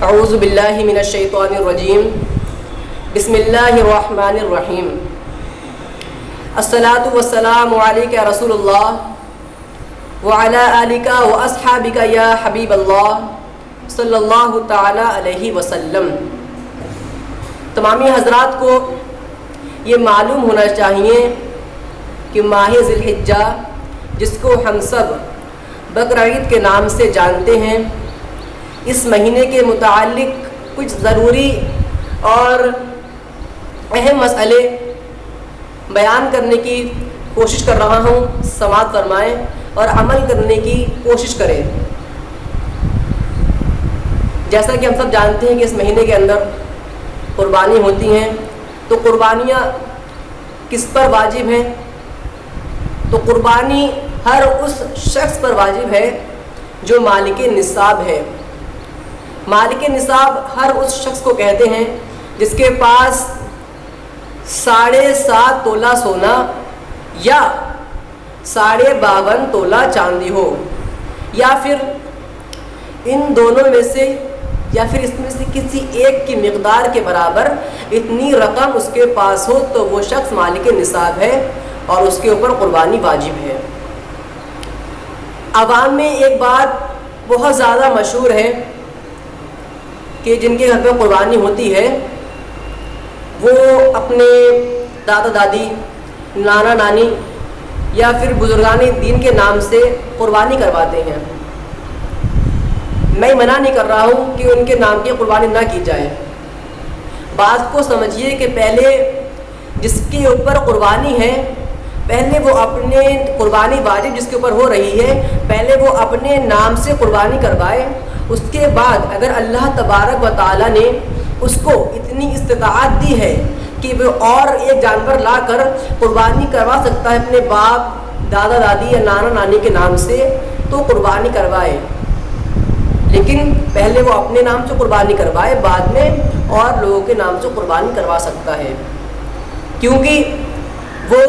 اعوذ باللہ من الشیطان الرجیم بسم اللہ الرحمن الرحیم الصلاۃ والسلام علیک یا رسول اللہ وعلی آلک واصحابک یا حبیب اللہ صلی اللہ تعالی علیہ وسلم۔ تمامی حضرات کو یہ معلوم ہونا چاہیے کہ ماہ ذی الحجہ جس کو ہم سب بقر عید کے نام سے جانتے ہیں، اس مہینے کے متعلق کچھ ضروری اور اہم مسئلے بیان کرنے کی کوشش کر رہا ہوں۔ سماعت فرمائیں اور عمل کرنے کی کوشش کریں۔ جیسا کہ ہم سب جانتے ہیں کہ اس مہینے کے اندر قربانی ہوتی ہیں، تو قربانیاں کس پر واجب ہیں؟ تو قربانی ہر اس شخص پر واجب ہے جو مالک نصاب ہے۔ مالک نصاب ہر اس شخص کو کہتے ہیں جس کے پاس 7.5 تولہ سونا یا 52.5 تولہ چاندی ہو، یا پھر ان دونوں میں سے یا پھر اس میں سے کسی ایک کی مقدار کے برابر اتنی رقم اس کے پاس ہو تو وہ شخص مالک نصاب ہے اور اس کے اوپر قربانی واجب ہے۔ عوام میں ایک بات بہت زیادہ مشہور ہے کہ جن کے گھر پہ قربانی ہوتی ہے وہ اپنے دادا دادی، نانا نانی یا پھر بزرگان دین کے نام سے قربانی کرواتے ہیں۔ میں منع نہیں کر رہا ہوں کہ ان کے نام کی قربانی نہ کی جائے۔ بات کو سمجھیے کہ پہلے جس کے اوپر قربانی ہے، پہلے وہ اپنے قربانی واجب جس کے اوپر ہو رہی ہے، پہلے وہ اپنے نام سے قربانی کروائے۔ اس کے بعد اگر اللہ تبارک و تعالیٰ نے اس کو اتنی استطاعت دی ہے کہ وہ اور ایک جانور لا کر قربانی کروا سکتا ہے اپنے باپ، دادا دادی یا نانا نانی کے نام سے، تو قربانی کروائے، لیکن پہلے وہ اپنے نام سے قربانی کروائے، بعد میں اور لوگوں کے نام سے قربانی کروا سکتا ہے۔ کیونکہ وہ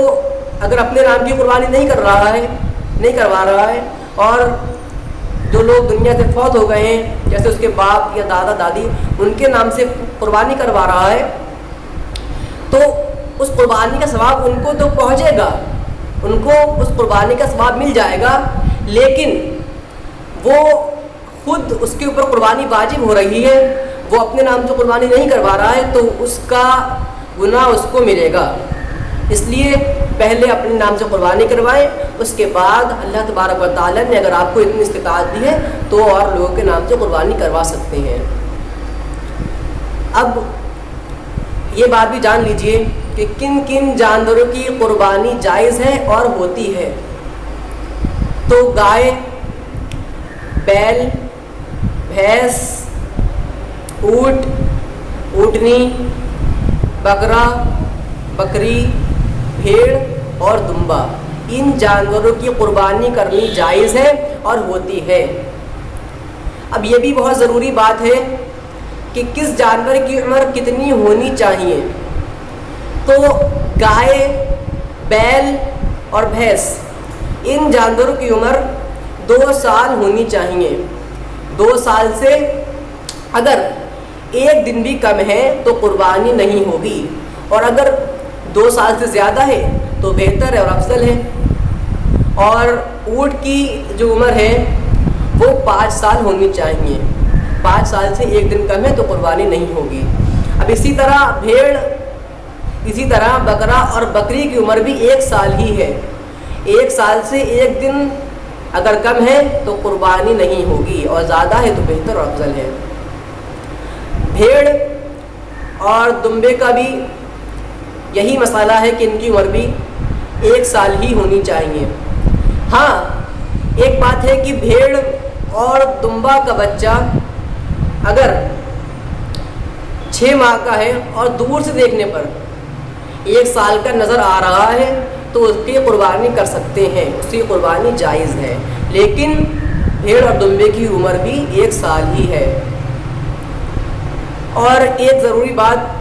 اگر اپنے نام کی قربانی نہیں کروا رہا ہے اور جو لوگ دنیا سے فوت ہو گئے ہیں جیسے اس کے باپ یا دادا دادی، ان کے نام سے قربانی کروا رہا ہے، تو اس قربانی کا ثواب ان کو تو پہنچے گا، ان کو اس قربانی کا ثواب مل جائے گا، لیکن وہ خود اس کے اوپر قربانی واجب ہو رہی ہے، وہ اپنے نام سے قربانی نہیں کروا رہا ہے، تو اس کا گناہ اس کو ملے گا۔ اس لیے پہلے اپنے نام سے قربانی کروائیں، اس کے بعد اللہ تبارک و تعالیٰ نے اگر آپ کو اتنی استطاعت دی ہے تو اور لوگوں کے نام سے قربانی کروا سکتے ہیں۔ اب یہ بات بھی جان لیجئے کہ کن کن جانوروں کی قربانی جائز ہے اور ہوتی ہے۔ تو گائے، بیل، بھینس، اونٹ، اونٹنی، بکرا، بکری، بھیڑ اور دمبا، ان جانوروں کی قربانی کرنی جائز ہے اور ہوتی ہے۔ اب یہ بھی بہت ضروری بات ہے کہ کس جانور کی عمر کتنی ہونی چاہیے۔ تو گائے، بیل اور بھینس، ان جانوروں کی عمر 2 سال ہونی چاہیے۔ 2 سال سے اگر 1 دن بھی کم ہے تو قربانی نہیں ہوگی، اور اگر 2 سال سے زیادہ ہے تو بہتر ہے اور افضل ہے۔ اور اونٹ کی جو عمر ہے وہ 5 سال ہونی چاہیے۔ 5 سال سے 1 دن کم ہے تو قربانی نہیں ہوگی۔ اب اسی طرح بھیڑ، اسی طرح بکرا اور بکری کی عمر بھی 1 سال ہی ہے۔ 1 سال سے 1 دن اگر کم ہے تو قربانی نہیں ہوگی، اور زیادہ ہے تو بہتر اور افضل ہے۔ بھیڑ اور دمبے کا بھی یہی مسئلہ ہے کہ ان کی عمر بھی 1 سال ہی ہونی چاہیے۔ ہاں، ایک بات ہے کہ بھیڑ اور دمبا کا بچہ اگر 6 ماہ کا ہے اور دور سے دیکھنے پر 1 سال کا نظر آ رہا ہے تو اس کی قربانی کر سکتے ہیں، اس کی قربانی جائز ہے، لیکن بھیڑ اور دمبے کی عمر بھی 1 سال ہی ہے۔ اور ایک ضروری بات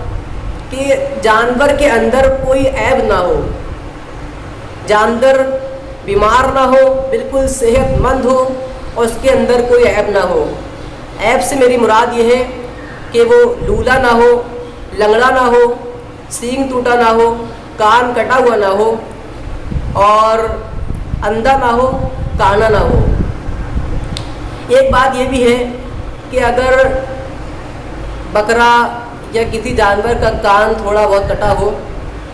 کہ جانور کے اندر کوئی عیب نہ ہو، جانور بیمار نہ ہو، بالکل صحت مند ہو اور اس کے اندر کوئی عیب نہ ہو۔ عیب سے میری مراد یہ ہے کہ وہ لولا نہ ہو، لنگڑا نہ ہو، سینگ ٹوٹا نہ ہو، کان کٹا ہوا نہ ہو، اور اندھا نہ ہو، کانا نہ ہو۔ ایک بات یہ بھی ہے کہ اگر بکرا یا کسی جانور کا کان تھوڑا بہت کٹا ہو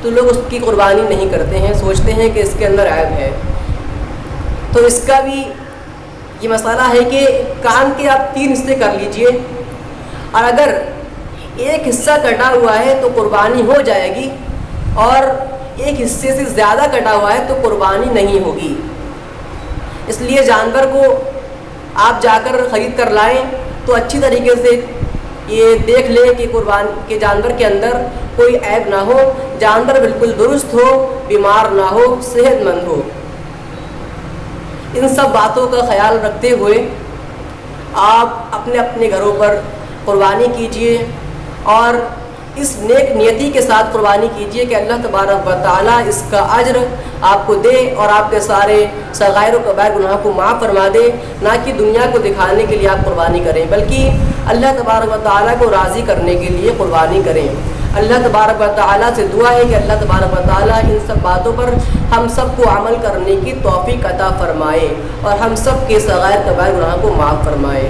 تو لوگ اس کی قربانی نہیں کرتے ہیں، سوچتے ہیں کہ اس کے اندر عیب ہے۔ تو اس کا بھی یہ مسئلہ ہے کہ کان کے آپ 3 حصے کر لیجئے، اور اگر ایک حصہ کٹا ہوا ہے تو قربانی ہو جائے گی، اور ایک حصے سے زیادہ کٹا ہوا ہے تو قربانی نہیں ہوگی۔ اس لیے جانور کو آپ جا کر خرید کر لائیں تو اچھی طریقے سے یہ دیکھ لیں کہ جانور کے اندر کوئی عیب نہ ہو، جانور بالکل درست ہو، بیمار نہ ہو، صحت مند ہو۔ ان سب باتوں کا خیال رکھتے ہوئے آپ اپنے اپنے گھروں پر قربانی کیجئے، اور اس نیک نیتی کے ساتھ قربانی کیجئے کہ اللہ تبارک و تعالیٰ اس کا اجر آپ کو دے اور آپ کے سارے صغائر و کبائر گناہوں کو معاف فرما دے۔ نہ کہ دنیا کو دکھانے کے لیے آپ قربانی کریں، بلکہ اللہ تبارک و تعالیٰ کو راضی کرنے کے لیے قربانی کریں۔ اللہ تبارک و تعالیٰ سے دعا ہے کہ اللہ تبارک و تعالیٰ ان سب باتوں پر ہم سب کو عمل کرنے کی توفیق عطا فرمائے اور ہم سب کے صغائر کبائر گناہوں کو معاف فرمائے۔